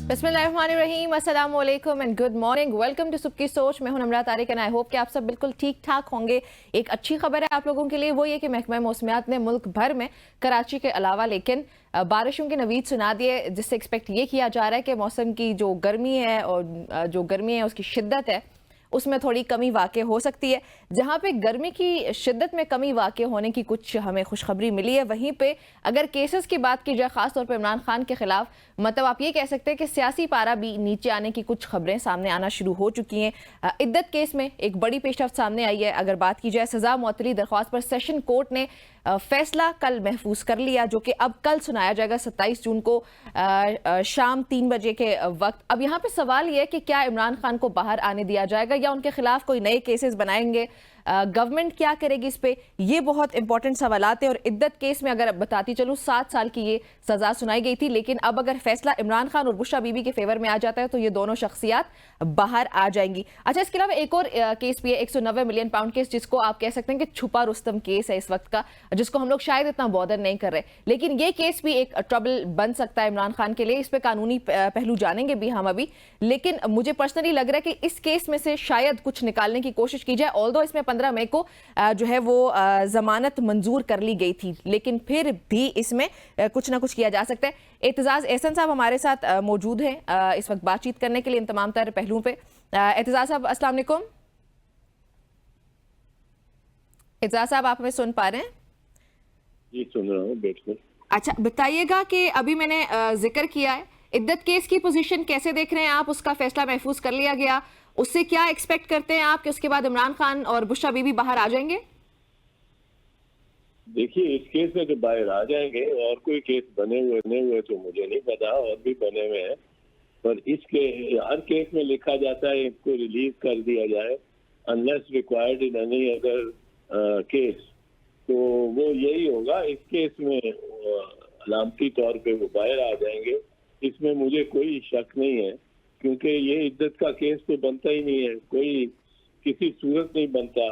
बिस्मिल्लाहिर्रहमानिर्रहीम, अस्सलाम वालेकुम and good morning. Welcome to सुबह की सोच। मैं हूं Namra Tariq and I hope कि आप सब बिल्कुल ठीक ठाक होंगे। एक अच्छी खबर है आप लोगों के लिए, वो ये कि महकमा मौसमियात ने मुल्क भर में कराची के अलावा लेकिन बारिशों के नवीद सुना दिए, जिससे एक्सपेक्ट ये किया जा रहा है कि मौसम की जो गर्मी है और जो गर्मी है उसकी शिद्दत है उसमें थोड़ी कमी वाक़ई हो सकती है। जहाँ पे गर्मी की शिद्दत में कमी वाक़ई होने की कुछ हमें खुशखबरी मिली है, वहीं पे अगर केसेस की बात की जाए ख़ासतौर पर इमरान खान के खिलाफ, मतलब आप ये कह सकते हैं कि सियासी पारा भी नीचे आने की कुछ खबरें सामने आना शुरू हो चुकी हैं। इद्दत केस में एक बड़ी पेशरफ्त सामने आई है। अगर बात की जाए सज़ा मुअत्तली दरख्वास्त पर सेशन कोर्ट ने फैसला कल महफूज कर लिया, जो कि अब कल सुनाया जाएगा 27 जून को शाम 3 बजे के वक्त। अब यहाँ पे सवाल यह है कि क्या इमरान खान को बाहर आने दिया जाएगा या उनके खिलाफ कोई नए केसेस बनाएंगे, गवर्नमेंट क्या करेगी इस पे, ये बहुत इंपॉर्टेंट सवालात है। और इद्दत केस में अगर बताती चलूँ 7 साल की ये सजा सुनाई गई थी, लेकिन अब अगर फैसला इमरान खान और बुशरा बीबी के फेवर में आ जाता है तो ये दोनों शख्सियात बाहर आ जाएंगी। अच्छा, इसके अलावा एक और केस भी है, 190 मिलियन पाउंड केस, जिसको आप कह सकते हैं कि छुपा रुस्तम केस है इस वक्त का, जिसको हम लोग शायद इतना बॉदर नहीं कर रहे, लेकिन ये केस भी एक ट्रबल बन सकता है इमरान खान के लिए। इस पे कानूनी पहलू जानेंगे भी हम अभी, लेकिन मुझे पर्सनली लग रहा है कि इस केस में से शायद कुछ निकालने की कोशिश की जाए। ऑल्दो इसमें 15 मई को जो है वो जमानत मंजूर कर ली गई थी, लेकिन फिर भी इसमें कुछ ना कुछ किया जा सकता है। एतजाज एहसन साहब हमारे साथ मौजूद हैं इस वक्त बातचीत करने के लिए इन तमाम तर पहलुओं पे। एतजाज साहब अस्सलाम वालेकुम। एतजाज साहब आप हमें सुन पा रहे हैं? जी सुन रहा हूँ, बिल्कुल। अच्छा, बताइएगा कि अभी मैंने जिक्र किया है इद्दत केस की पोजीशन कैसे देख रहे हैं आप? उसका फैसला महफूज कर लिया गया, उससे क्या एक्सपेक्ट करते हैं आप कि उसके बाद इमरान खान और बुशरा बीबी बाहर आ जाएंगे? देखिए, इस केस में तो बाहर आ जाएंगे, और कोई केस बने हुए तो मुझे नहीं पता, और भी बने हुए हैं, पर इसके हर केस में लिखा जाता है इसको रिलीज कर दिया जाए unless required in any other case. तो वो यही होगा इस केस में, अलामती तौर पे वो बाहर आ जाएंगे, इसमें मुझे कोई शक नहीं है, क्योंकि ये इद्दत का केस तो बनता ही नहीं है, कोई किसी सूरत नहीं बनता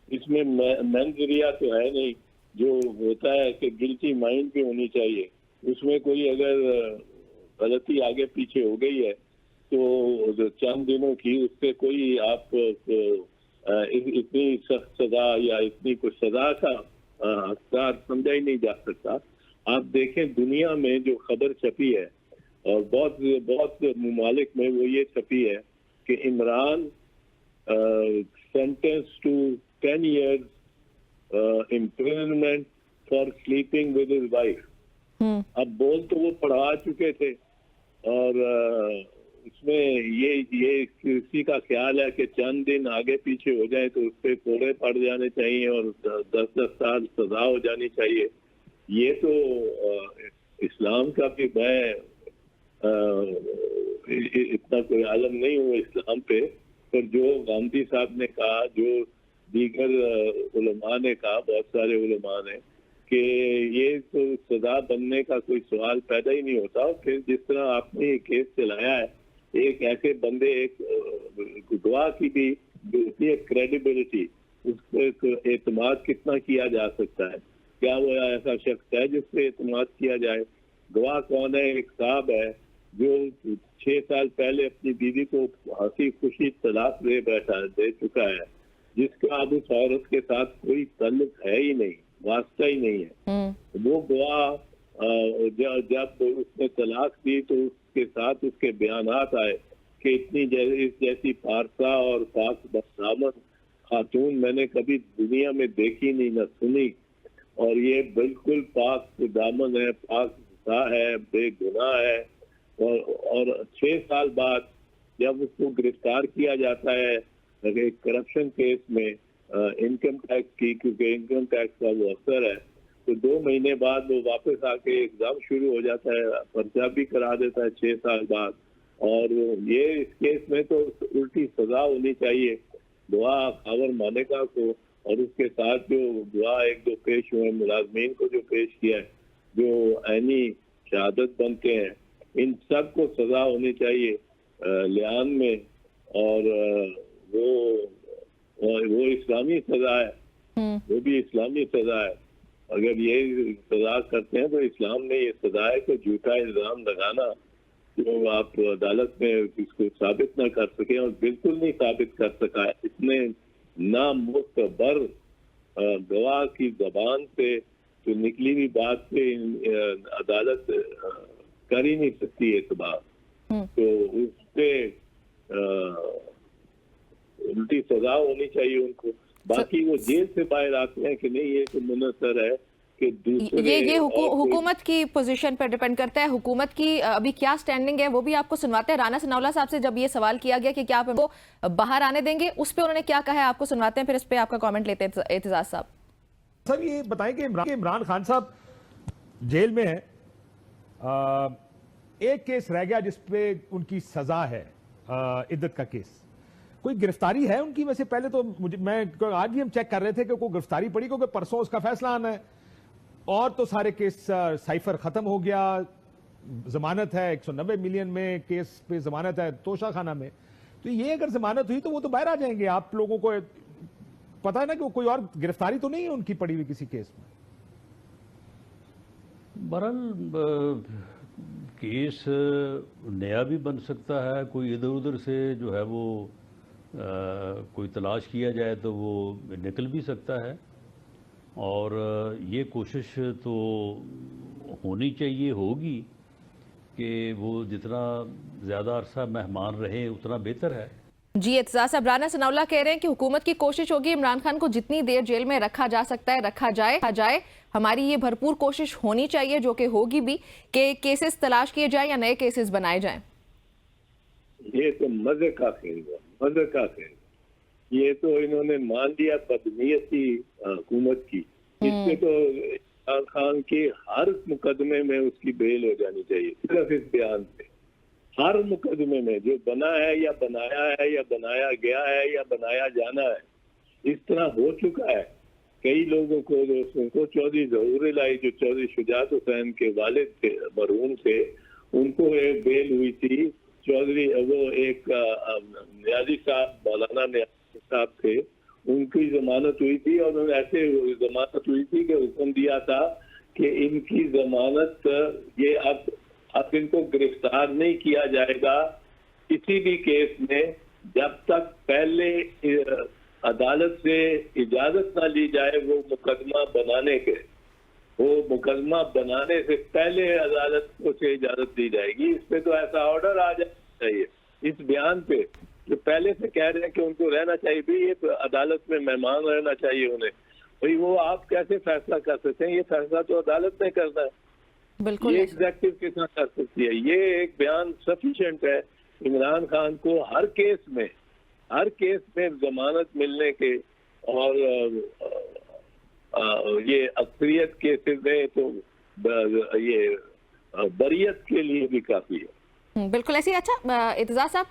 इसमें। मंजरिया तो है नहीं, जो होता है कि गिल्टी माइंड भी होनी चाहिए, उसमें कोई अगर गलती आगे पीछे हो गई है तो चंद दिनों की, उससे कोई आप इतनी सख्त सजा या इतनी कुछ सजा का हकदार समझा ही नहीं जा सकता। आप देखें दुनिया में जो खबर छपी है, और बहुत बहुत ममालिक में वो ये छपी है कि Imran sentence to 10 years imprisonment for sleeping with his wife। अब बोल तो वो पढ़ा चुके थे, और इसमें ये किसी का ख्याल है कि चंद दिन आगे पीछे हो जाए तो उस पर कोड़े पड़ जाने चाहिए और 10-10 साल सजा हो जानी चाहिए। ये तो इस्लाम का भी, मैं इतना कोई आलम नहीं हूँ इस्लाम पे, पर जो गांधी साहब ने कहा, जो दीगर उलमा ने कहा, बहुत सारे उलमा ने, कि ये तो सजा बनने का कोई सवाल पैदा ही नहीं होता। फिर जिस तरह आपने ये केस चलाया है, एक ऐसे बंदे, एक गवाह की भी होती है क्रेडिबिलिटी, उसको एतमाद कितना किया जा सकता है, क्या वो ऐसा शख्स है जिससे एतमाद किया जाए? गवाह कौन है? एक साहब है जो 6 साल पहले अपनी बीवी को हंसी खुशी तलाक दे चुका है, जिसका अब उस औरत के साथ कोई ताल्लुक है ही नहीं, वास्ता ही नहीं है। वो गवाह जब उसने तलाक दी तो उसके साथ उसके बयानात आए कि इतनी जैसी पारसा और पाक दामन खातून मैंने कभी दुनिया में देखी नहीं, न सुनी, और ये बिल्कुल पाक दामन है, पाक है, बेगुनाह है। और 6 साल बाद जब उसको गिरफ्तार किया जाता है एक करप्शन केस में इनकम टैक्स की, क्योंकि इनकम टैक्स का वो अफसर है, तो 2 महीने बाद वो वापस आके एग्जाम शुरू हो जाता है, पर्चा भी करा देता है 6 साल बाद। और ये इस केस में तो उल्टी सजा होनी चाहिए गवाह खावर मानेका को, और उसके साथ जो गवाह 1-2 पेश हुए, मुलाजमीन को जो पेश किया है, जो ऐनी शहादत बनते हैं, इन सब को सजा होनी चाहिए लियान में। और वो इस्लामी सजा है, वो भी इस्लामी सजा है। अगर ये सजा करते हैं तो इस्लाम में ये सजा है कि झूठा इल्जाम लगाना जो आप अदालत में इसको साबित ना कर सके, और बिल्कुल नहीं साबित कर सका है। इसने नामुतबर गवाह की जबान से जो निकली हुई बात पे अदालत कर ही नहीं सकती एतबार, तो उससे उल्टी सजा होनी चाहिए उनको। बाकी वो जेल से बाहर आते हैं कि नहीं, ये तो मुनसर है कि दूसरे ये हुकूमत की पोजीशन पर डिपेंड करता है। हुकूमत की अभी क्या स्टैंडिंग है वो भी आपको सुनवाते हैं। राना सनाउल्लाह साहब से जब ये सवाल किया गया कि क्या आप इनको बाहर आने देंगे, उस पे उन्होंने क्या कहा है आपको सुनवाते हैं, फिर इस पे आपका कमेंट लेते हैं एतजाज साहब। सर ये बताएं कि इमरान खान साहब जेल में है, एक केस रह गया जिसपे उनकी सजा है, इद्दत का केस। कोई गिरफ्तारी है उनकी? वैसे पहले तो मैं आज भी हम चेक कर रहे थे कि कोई गिरफ्तारी पड़ी, क्योंकि परसों उसका फैसला आना है, और तो सारे केस साइफर खत्म हो गया, जमानत है 190 मिलियन में केस पे जमानत है तोशा खाना में। तो ये अगर जमानत हुई तो वो तो बाहर आ जाएंगे। आप लोगों को पता है ना कि कोई और गिरफ्तारी तो नहीं है उनकी पड़ी हुई किसी केस में? बहरहाल केस नया भी बन सकता है, कोई इधर उधर से जो है वो कोई तलाश किया जाए तो वो निकल भी सकता है, और ये कोशिश तो होनी चाहिए, होगी कि वो जितना ज़्यादा अरसा मेहमान रहे उतना बेहतर है। जी एतजाज साहब, राना सनाउल्लाह कह रहे हैं कि हुकूमत की कोशिश होगी इमरान खान को जितनी देर जेल में रखा जा सकता है रखा जाए। हमारी ये भरपूर कोशिश होनी चाहिए, जो कि होगी भी, कि केसेस तलाश किए जाए या नए केसेस बनाए जाएं। ये तो मजे का खेल हुआ, मजे का खेल। ये तो इन्होंने मान लिया बदनीयती हुकूमत की। इससे तो इमरान खान के हर मुकदमे में उसकी बेल हो जानी चाहिए, सिर्फ इस बयान से। हर मुकदमे में जो बना है या बनाया है या बनाया गया है या बनाया जाना है, इस तरह हो चुका है। कई लोगों को, दोस्तों को, चौधरी ज़हूर इलाही जो चौधरी शुजात हुसैन के वालिद थे, मरहूम थे, उनको एक बेल हुई थी। चौधरी वो एक न्याजी साहब, मौलाना न्याजी साहब थे, उनकी जमानत हुई थी, और उन्होंने ऐसे जमानत हुई थी कि हुक्म दिया था कि इनकी जमानत ये अब इनको गिरफ्तार नहीं किया जाएगा किसी भी केस में जब तक पहले अदालत से इजाजत ना ली जाए वो मुकदमा बनाने के। वो मुकदमा बनाने से पहले अदालत को से इजाजत दी जाएगी। इस पे तो ऐसा ऑर्डर आ जाना चाहिए। इस बयान पे जो पहले से कह रहे हैं कि उनको रहना चाहिए, भी ये अदालत में मेहमान रहना चाहिए उन्हें, भाई वो आप कैसे फैसला कर सकते हैं? ये फैसला तो अदालत ने करना है, बिल्कुल ये एग्जेक्टिव के साथ कर सकती है। ये एक बयान सफिशिएंट है इमरान खान को हर केस में जमानत मिलने के, और ये अक्सरियत केसेस में तो ये बरियत के लिए भी काफी है। बिल्कुल ऐसे। अच्छा एतजाज साहब,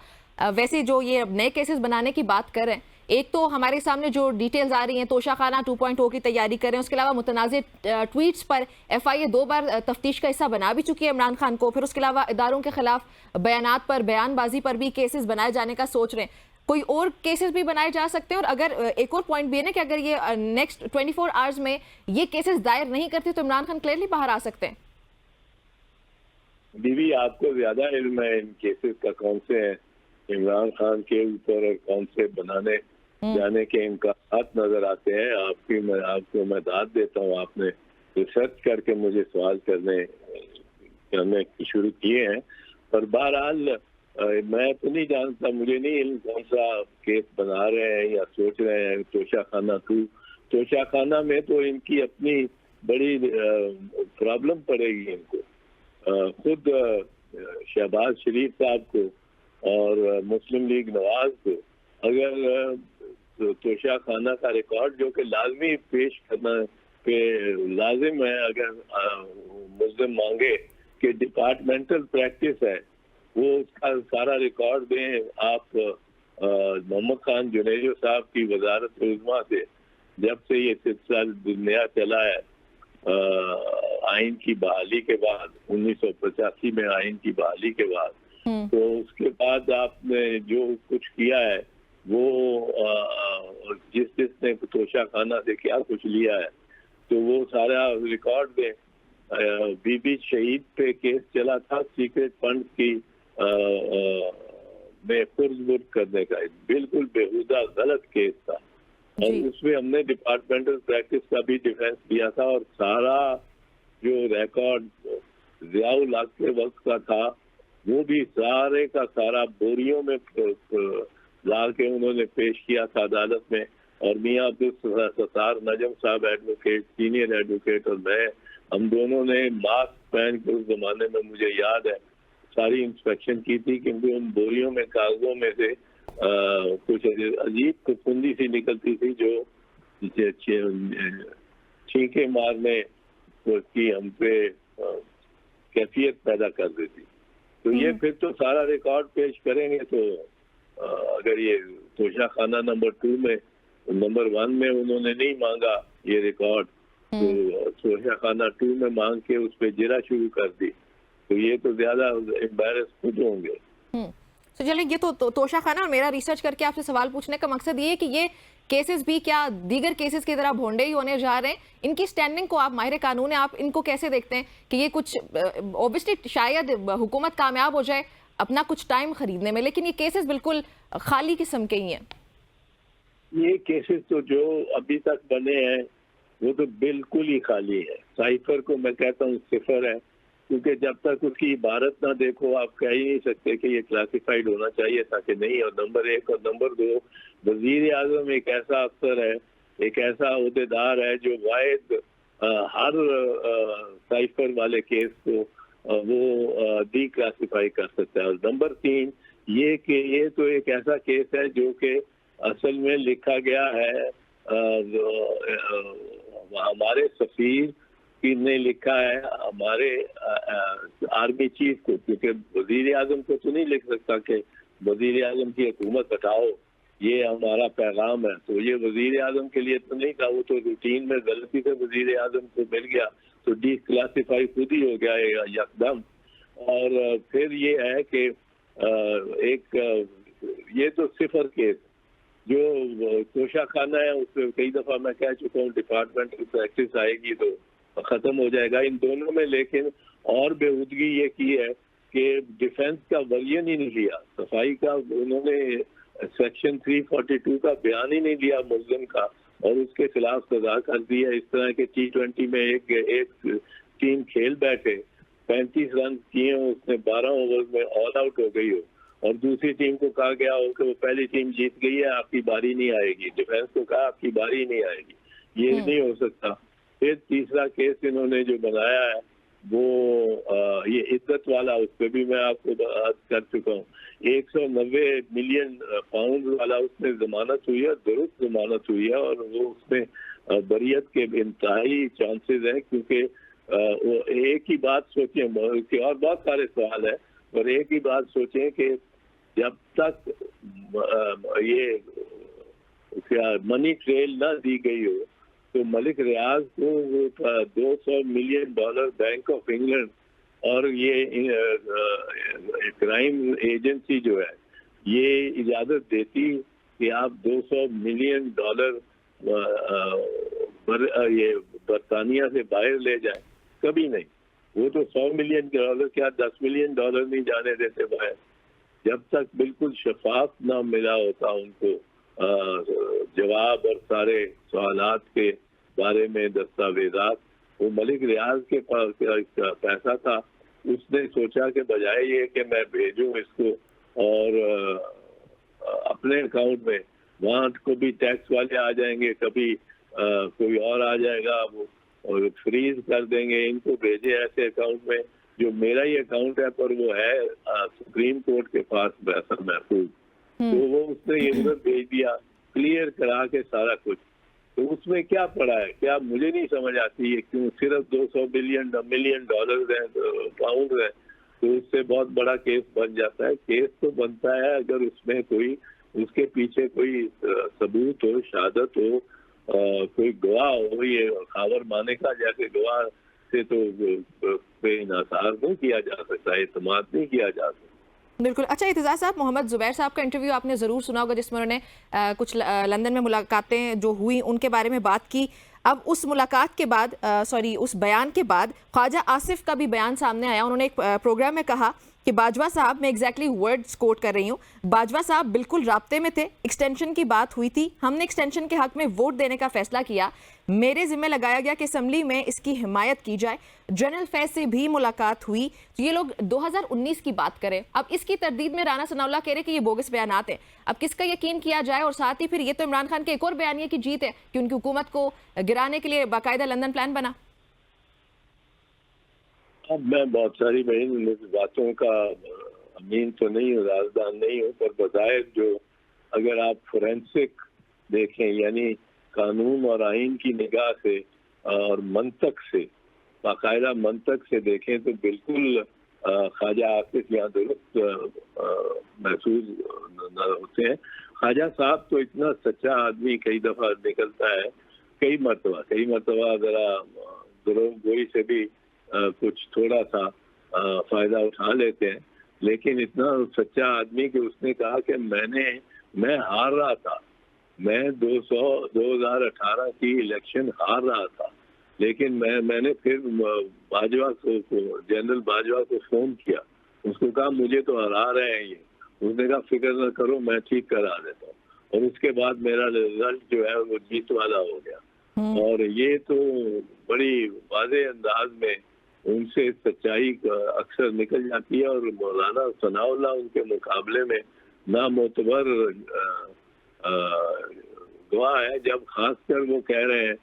वैसे जो ये नए केसेस बनाने की बात कर रहे हैं, एक तो हमारे सामने जो डिटेल्स आ रही हैं, तोशा खाना 2.0 की तैयारी कर रहे हैं, उसके अलावा मुतनाज़िर ट्वीट्स पर FIA 2 बार तफ्तीश का हिस्सा बना भी चुकी है इमरान खान को, फिर उसके अलावा इदारों के खिलाफ बयानात पर, बयानबाजी पर भी केसेस बनाए जाने का सोच रहे हैं। कोई और केसेस भी बनाए जा सकते हैं? और अगर एक और पॉइंट भी है ना कि अगर ये नेक्स्ट 24 आवर्स में ये केसेस दायर नहीं करते तो इमरान खान क्लियरली बाहर आ सकते हैं। बीवी, आपको ज्यादा इल्म है इन केसेस का, कौन से हैं इमरान खान के ऊपर और कौन से बनाने जाने के इम्कान नजर आते हैं। आपको मैं दाद देता हूँ, आपने रिसर्च करके मुझे सवाल करने शुरू किए हैं। पर बहरहाल मैं तो नहीं जानता, मुझे नहीं इल्म कौन सा केस बना रहे हैं या सोच रहे हैं। तोशा खाना में तो इनकी अपनी बड़ी प्रॉब्लम पड़ेगी इनको। खुद शहबाज शरीफ साहब को और मुस्लिम लीग नवाज को अगर तोशा खाना का रिकॉर्ड, जो कि लाजमी पेश करना पे लाजिम है, अगर मुल्ज़िम मांगे कि डिपार्टमेंटल प्रैक्टिस है, वो उसका सारा रिकॉर्ड दें आप मोहम्मद खान जुनेजो साहब की वजारत उज़्मा से, जब से ये सिलसिला नया चला है आइन की बहाली के बाद, 1985 में आइन की बहाली के बाद, तो उसके बाद आपने जो कुछ किया है वो जिसने तोशा खाना से क्या कुछ लिया है, तो वो सारा रिकॉर्ड दें। बीबी शहीद पे केस चला था सीक्रेट फंड की में पुरजबुर करने का बिल्कुल बेहुदा गलत केस था। और जी। उसमें हमने डिपार्टमेंटल प्रैक्टिस का भी डिफेंस दिया था, और सारा जो रिकॉर्ड जियाउल हक के वक्त का था वो भी सारे का सारा बोरियों में ला के उन्होंने पेश किया था अदालत में। और मियां अब्दुल सत्तार नजम साहब एडवोकेट, सीनियर एडवोकेट, और मैं, हम दोनों ने मास्क पहन के उस जमाने में, मुझे याद है, सारी इंस्पेक्शन की थी, क्योंकि उन बोरियों में कागजों में से कुछ अजीब फुफुंदी सी निकलती थी जो छींके मारने की हम पे कैफियत पैदा कर देती। तो ये फिर तो सारा रिकॉर्ड पेश करेंगे, तो अगर ये तोशा खाना नंबर 2 में, नंबर 1 में उन्होंने नहीं मांगा ये रिकॉर्ड, तो तोशा खाना 2 में मांग के उस पर जिरा शुरू कर दी, तो ये तो ज्यादा एम्बैरस खुद होंगे। तो चलिए, ये तो तोशा खाना, और मेरा रिसर्च करके आपसे सवाल पूछने का मकसद ये है कि ये केसेस भी क्या दीगर केसेस की तरह भोंडे ही होने जा रहे हैं? इनकी स्टैंडिंग को आप माहिर कानून है, आप इनको कैसे देखते हैं कि ये कुछ ऑब्वियसली शायद हुकूमत कामयाब हो जाए अपना कुछ टाइम खरीदने में, लेकिन ये केसेस बिल्कुल खाली किस्म के ही हैं। ये केसेस तो जो अभी तक बने हैं वो तो बिल्कुल ही खाली है। साइफर को मैं कहता हूँ सिफर है, क्योंकि जब तक उसकी इबारत ना देखो आप कह ही नहीं सकते कि ये क्लासिफाइड होना चाहिए था कि नहीं। और नंबर 1 और नंबर 2, वजीर आजम एक ऐसा अफसर है, एक ऐसा अहदेदार है जो वाहिद हर साइफर वाले केस को वो डी क्लासिफाई कर सकता है। और नंबर 3 ये कि ये तो एक ऐसा केस है जो कि असल में लिखा गया है, हमारे सफीर की ने लिखा है हमारे आर्मी चीफ को, क्योंकि वजीर आजम को तो नहीं लिख सकता कि वजीर आजम की हुकूमत हटाओ, ये हमारा पैगाम है। तो ये वजीर आजम के लिए तो नहीं था, वो तो रूटीन में गलती से वजीर आजम को मिल गया, तो डी क्लासिफाई खुद ही हो गया यकदम। और फिर ये है कि एक ये तो सिफर केस जो तोशा खाना है, उसमें कई दफा मैं कह चुका हूँ डिपार्टमेंट की प्रैक्टिस आएगी तो खत्म हो जाएगा इन दोनों में। लेकिन और बेहूदगी ये की है कि डिफेंस का वर्जन ही नहीं लिया, सफाई का उन्होंने सेक्शन 342 का बयान ही नहीं लिया मुल्जिम का, और उसके खिलाफ सजा कर दी है। इस तरह के T20 में एक टीम खेल बैठे, 35 रन किए, उसने 12 ओवर में ऑल आउट हो गई हो, और दूसरी टीम को कहा गया हो कि वो पहली टीम जीत गई है, आपकी बारी नहीं आएगी। डिफेंस को कहा आपकी बारी नहीं आएगी, ये नहीं हो सकता। फिर तीसरा केस इन्होंने जो बनाया है वो ये इज्जत वाला, उस पर भी मैं आपको बात कर चुका हूँ। 190 मिलियन पाउंड वाला उसमें जमानत हुई है, दुरुस्त जमानत हुई है, और वो उसमें बरियत के इंतहाई चांसेस हैं, क्योंकि वो एक ही बात सोचें, और बहुत सारे सवाल है, और एक ही बात सोचें कि जब तक ये क्या मनी ट्रेल ना दी गई हो, तो मलिक रियाज को वो $200 मिलियन बैंक ऑफ इंग्लैंड और ये क्राइम एजेंसी जो है ये इजाजत देती कि आप $200 मिलियन ये बरतानिया से बाहर ले जाए? कभी नहीं। वो तो $100 मिलियन क्या $10 मिलियन नहीं जाने देते बाहर, जब तक बिल्कुल शफाफ ना मिला होता उनको जवाब और सारे सवालात के बारे में दस्तावेजात। वो मलिक रियाज के पास पैसा था, उसने सोचा कि बजाय ये कि मैं भेजूं इसको और अपने अकाउंट में, वहाँ को भी टैक्स वाले आ जाएंगे, कभी कोई और आ जाएगा, वो और फ्रीज कर देंगे, इनको भेजे ऐसे अकाउंट में जो मेरा ही अकाउंट है पर वो है सुप्रीम कोर्ट के पास पैसा महफूज। तो वो उसने ये उधर भेज दिया, क्लियर करा के सारा कुछ। तो उसमें क्या पड़ा है, क्या मुझे नहीं समझ आती है, क्यों सिर्फ $200 मिलियन है, पाउंड है, तो उससे बहुत बड़ा केस बन जाता है। केस तो बनता है अगर उसमें कोई, उसके पीछे कोई सबूत हो, शहादत हो, कोई गवाह हो। ये खबर माने का जाके गवाह से तो बेइंसाफ नहीं किया जा सकता, एतमाद नहीं किया जा सकता। बिल्कुल। अच्छा इत्तेज़ाज़ साहब, मोहम्मद ज़ुबैर साहब का इंटरव्यू आपने ज़रूर सुना होगा, जिसमें उन्होंने कुछ लंदन में मुलाकातें जो हुई उनके बारे में बात की। अब उस मुलाकात के बाद उस बयान के बाद ख्वाजा आसिफ का भी बयान सामने आया। उन्होंने एक प्रोग्राम में कहा कि बाजवा साहब, मैं एग्जैक्टली वर्ड्स कोट कर रही हूँ, बाजवा साहब बिल्कुल राब्ते में थे, एक्सटेंशन की बात हुई थी, हमने एक्सटेंशन के हक में वोट देने का फैसला किया, मेरे जिम्मे लगाया गया कि असेंबली में इसकी हिमायत की जाए, जनरल फैज से भी मुलाकात हुई। तो ये लोग 2019 की बात करें, अब इसकी तरदीद में राना सनाउल्लाह कह रहे कि ये बोगस बयानात हैं। अब किसका यकीन किया जाए? और साथ ही फिर ये तो इमरान खान के एक और बयानिए की जीत है कि उनकी हुकूमत को गिराने के लिए बाकायदा लंदन प्लान बना। अब मैं बहुत सारी बातों का अमीन तो नहीं हूँ, राजदान नहीं हूँ, पर बज़ाहिर जो अगर आप फोरेंसिक देखें, यानी कानून और आइन की निगाह से और मंतक से, बाकायदा मंतक से देखें तो बिल्कुल ख्वाजा आसिफ यहाँ दुरुस्त महसूस होते हैं। ख्वाजा साहब तो इतना सच्चा आदमी कई दफ़ा निकलता है, कई मरतबा ज़रा दुरोगोई से भी कुछ थोड़ा सा फायदा उठा लेते हैं, लेकिन इतना सच्चा आदमी कि उसने कहा कि मैं हार रहा था, मैं 2018 की इलेक्शन हार रहा था, लेकिन मैंने फिर बाजवा को जनरल बाजवा को फोन किया, उसको कहा मुझे तो हरा रहे हैं ये, उसने कहा फिक्र न करो मैं ठीक करा देता हूँ, और उसके बाद मेरा रिजल्ट जो है वो जीत वाला हो गया। और ये तो बड़ी वाज़े अंदाज में उनसे सच्चाई अक्सर निकल जाती है, और मौलाना सनाउल्लाह उनके मुकाबले में नामोतबर गवाह है, जब खासकर वो कह रहे हैं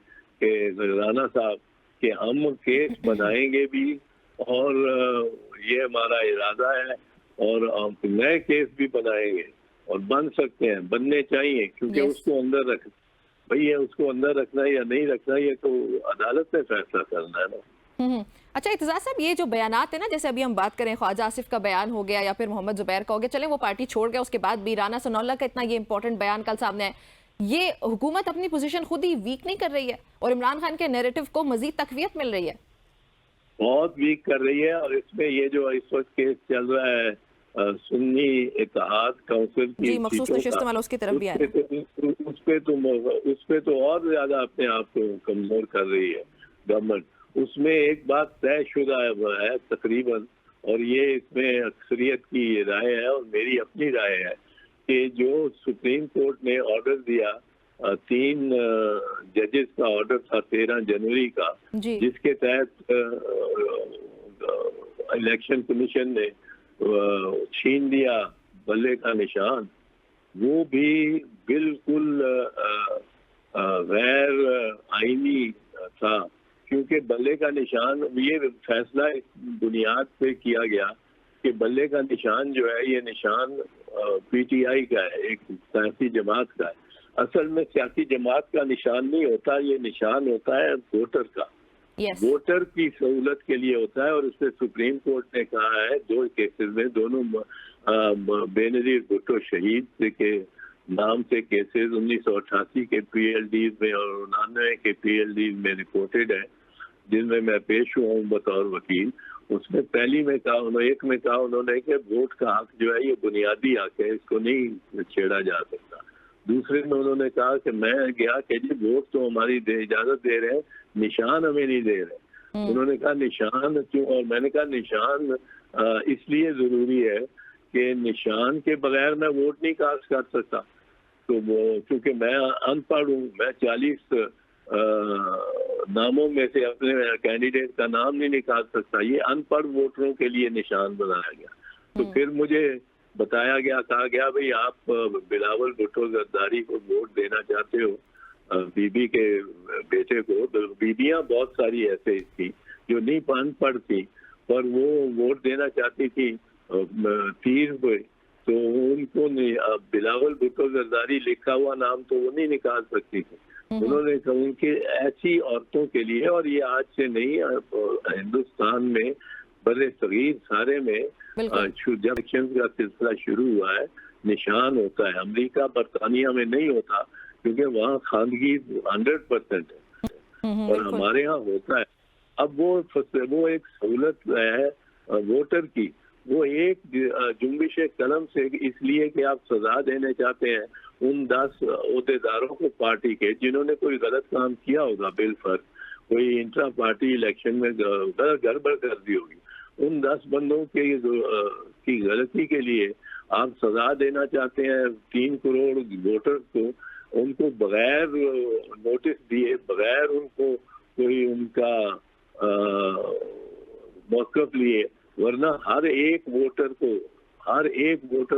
कि राना साहब कि हम केस बनाएंगे भी और ये हमारा इरादा है, और नए केस भी बनाएंगे और बन सकते हैं, बनने चाहिए, क्योंकि उसको अंदर रख भैया उसको अंदर रखना या नहीं रखना ये तो अदालत में फैसला करना है ना। अच्छा इत्तेज़ाज़ साहब, ये जो बयानात है ना, जैसे अभी हम बात करें ख्वाजा आसिफ का बयान हो गया या फिर मोहम्मद जुबैर का हो गया, चलें वो पार्टी छोड़ गया, उसके बाद भी राना सनाउल्लाह का इतना ये इंपॉर्टेंट बयान कल सामने है, ये हुकूमत अपनी पोजीशन खुद ही वीक नहीं कर रही है और इमरान खान के नैरेटिव को मजीद तकवीयत मिल रही है? बहुत वीक कर रही है, और इसमें ये जो इस वक्त केस चल रहा है सुन्नी इत्तेहाद काउंसिल की मखसूस नशिस्त वाला, उसकी तरफ भी आया, उस पे तो और ज्यादा अपने आप को कमजोर कर रही है गवर्नमेंट। उसमें एक बात तयशुदा है तकरीबन, और ये इसमें अक्सरियत की राय है और मेरी अपनी राय है, कि जो सुप्रीम कोर्ट ने ऑर्डर दिया 3 जजेस का ऑर्डर था 13 जनवरी का, जिसके तहत इलेक्शन कमीशन ने छीन लिया बल्ले का निशान, वो भी बिल्कुल गैर आईनी था, क्योंकि बल्ले का निशान, ये फैसला इस बुनियाद पे किया गया कि बल्ले का निशान जो है ये निशान पीटीआई का है, एक सियासी जमात का है। असल में सियासी जमात का निशान नहीं होता, ये निशान होता है वोटर का, वोटर की सहूलत के लिए होता है। और इसमें सुप्रीम कोर्ट ने कहा है 2 केसेस में, दोनों बेनजीर भुट्टो शहीद के नाम से केसेस 1988 के PLDs में और 99 के PLDs में रिपोर्टेड है, जिनमें मैं पेश हुआ हूँ बतौर वकील। उसमें पहली में कहा उन्होंने कि वोट का हक जो है ये बुनियादी हक है, इसको नहीं छेड़ा जा सकता। दूसरे में उन्होंने कहा कि मैं गया कि जी वोट तो हमारी इजाजत दे रहे हैं, निशान हमें नहीं दे रहे। उन्होंने कहा निशान क्यों? और मैंने कहा निशान इसलिए जरूरी है कि निशान के बगैर मैं वोट नहीं कास्ट कर सकता। तो वो क्योंकि मैं अनपढ़ हूँ, मैं 40 नामों में से अपने कैंडिडेट का नाम नहीं निकाल सकता, ये अनपढ़ वोटरों के लिए निशान बनाया गया। तो फिर मुझे बताया गया, कहा गया भाई आप बिलावल भुट्टो जरदारी को वोट देना चाहते हो, बीबी के बेटे को। तो बीबियां बहुत सारी ऐसे थी जो नहीं अनपढ़ थी, पर वो वोट देना चाहती थी 30 पे, तो उनको बिलावल भुट्टो जरदारी लिखा हुआ नाम तो वो नहीं निकाल सकती थी। उन्होंने कहा उनके ऐसी औरतों के लिए, और ये आज से नहीं, हिंदुस्तान में बड़े सगीर सारे में जब इलेक्शन का सिलसिला शुरू हुआ है निशान होता है। अमेरिका बरतानिया में नहीं होता क्योंकि वहाँ खानगी 100% है, और हमारे यहाँ होता है। अब वो एक सहूलत है वोटर की, वो एक जुम्बिश कलम से, इसलिए कि आप सजा देने चाहते हैं उन 10 ओहदेदारों को पार्टी के जिन्होंने कोई गलत काम किया होगा, बिल पर कोई इंट्रा पार्टी इलेक्शन में गड़बड़ कर दी होगी, उन 10 बंदों के की गलती के लिए आप सजा देना चाहते हैं 3 करोड़ वोटर्स को, उनको बगैर नोटिस दिए, बगैर उनको कोई उनका मौक़िफ़ लिए, वरना हर एक वोटर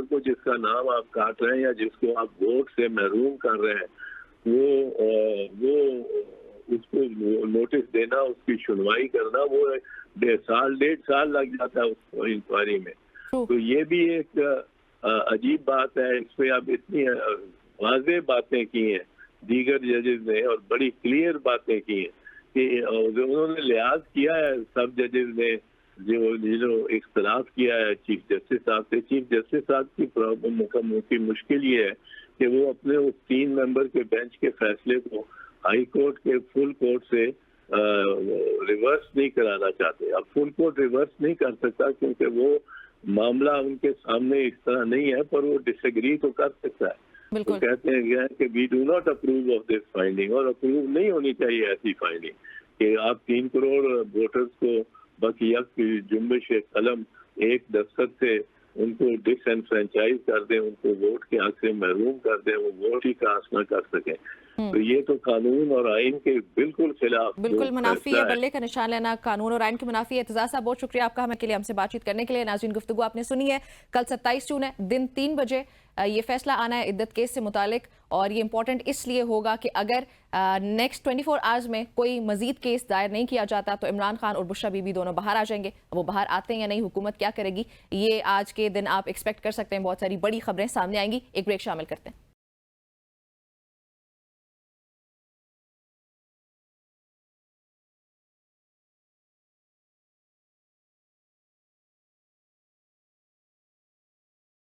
को जिसका नाम आप काट रहे हैं या जिसको आप वोट से महरूम कर रहे हैं, वो उसको नोटिस देना, उसकी सुनवाई करना, वो 1.5 साल लग जाता है उस इंक्वायरी में। तो ये भी एक अजीब बात है। इस पे आप इतनी वाज़ेह बातें की हैं दीगर जजेस ने और बड़ी क्लियर बातें की हैं कि उन्होंने लिहाज किया है सब जजेस ने जो इख्तलाफ किया है चीफ जस्टिस साहब से। चीफ जस्टिस साहब की प्रॉब्लम की मुश्किल ये है कि वो अपने उस 3 मेंबर के बेंच के फैसले को हाई कोर्ट के फुल कोर्ट से रिवर्स नहीं कराना चाहते। अब फुल कोर्ट रिवर्स नहीं कर सकता क्योंकि वो मामला उनके सामने इस तरह नहीं है, पर वो डिसएग्री तो कर सकता है। तो कहते हैं कि we do not approve of this finding, और अप्रूव नहीं होनी चाहिए ऐसी फाइंडिंग कि आप 3 करोड़ वोटर्स को बकियत जुम्बिश कलम एक दस्तखत से उनको डिसएनफ्रेंचाइज कर दें, उनको वोट के हक से महरूम कर दें, वो वोट ही कास्ट न कर सकें। तो ये तो कानून और आइन के बिल्कुल खिलाफ, बिल्कुल मुनाफी है। बल्ले का निशान लेना कानून और आइन के मुनाफी है। एतजाज साहब बहुत शुक्रिया आपका हमें हमसे बातचीत करने के लिए। नाज़रीन, गुफ्तगू आपने सुनी है। कल 27 जून है, दिन 3 बजे ये फैसला आना है इद्दत केस से मुतालिक, और ये इंपॉर्टेंट इसलिए होगा कि अगर नेक्स्ट 24 आवर्स में कोई मजीद केस दायर नहीं किया जाता तो इमरान खान और बुशरा बीबी दोनों बाहर आ जाएंगे। वो बाहर आते हैं या नहीं, हुकूमत क्या करेगी, ये आज के दिन आप एक्सपेक्ट कर सकते हैं। बहुत सारी बड़ी खबरें सामने आएंगी। एक ब्रेक शामिल करते हैं।